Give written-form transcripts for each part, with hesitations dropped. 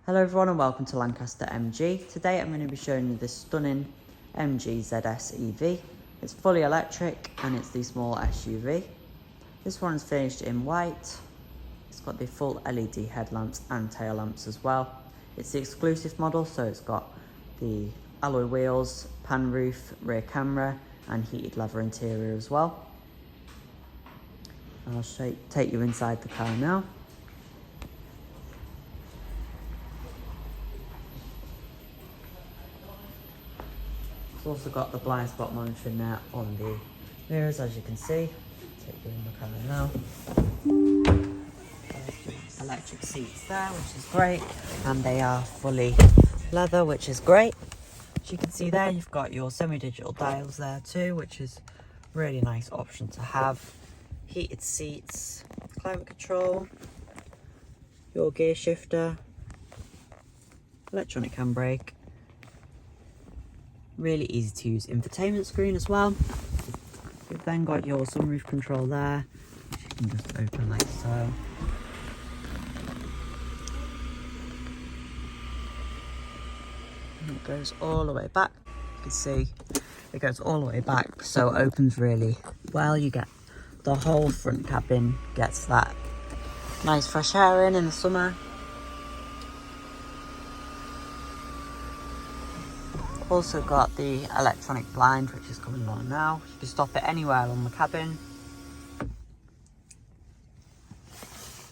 Hello everyone and welcome to Lancaster MG. Today I'm going to be showing you this stunning MG ZS EV. It's fully electric and it's the small SUV. This one is finished in white. It's got the full LED headlamps and tail lamps as well. It's the exclusive model, so it's got the alloy wheels, pan roof, rear camera and heated leather interior as well. I'll take you inside the car now. It's also got the blind spot monitoring there on the mirrors, as you can see. Take you in the car now. Electric seats there, which is great, and they are fully leather, which is great. As you can see there, you've got your semi-digital dials there too, which is a really nice option to have. Heated seats, climate control, your gear shifter, electronic handbrake. Really easy to use infotainment screen as well. You've then got your sunroof control there, which you can just open like so. And it goes all the way back. You can see it goes all the way back, so it opens really well. You get the whole front cabin, gets that nice fresh air in the summer. Also got the electronic blind, which is coming on now. You can stop it anywhere on the cabin.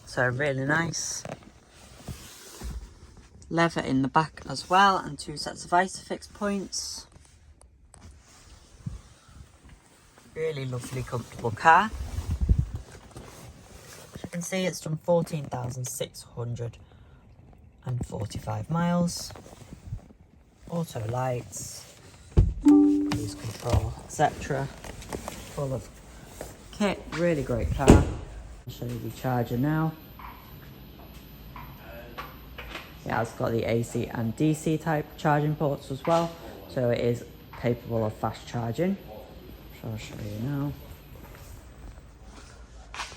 So really nice. Leather in the back as well, and 2 sets of Isofix points. Really lovely, comfortable car. As you can see, it's done 14,645 miles. Auto lights, cruise control, etc. Full of kit, really great car. I'll show you the charger now. It has got the AC and DC type charging ports as well, so it is capable of fast charging. So I'll show you now.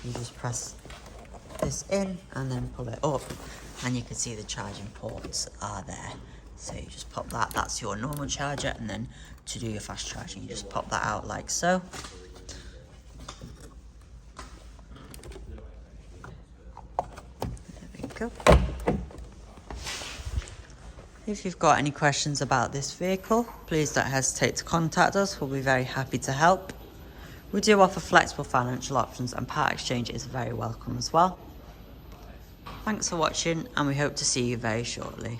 You just press this in and then pull it up, and you can see the charging ports are there. So you just pop that, that's your normal charger, and then to do your fast charging, you just pop that out like so. There we go. If you've got any questions about this vehicle, please don't hesitate to contact us. We'll be very happy to help. We do offer flexible financial options, and part exchange is very welcome as well. Thanks for watching, and we hope to see you very shortly.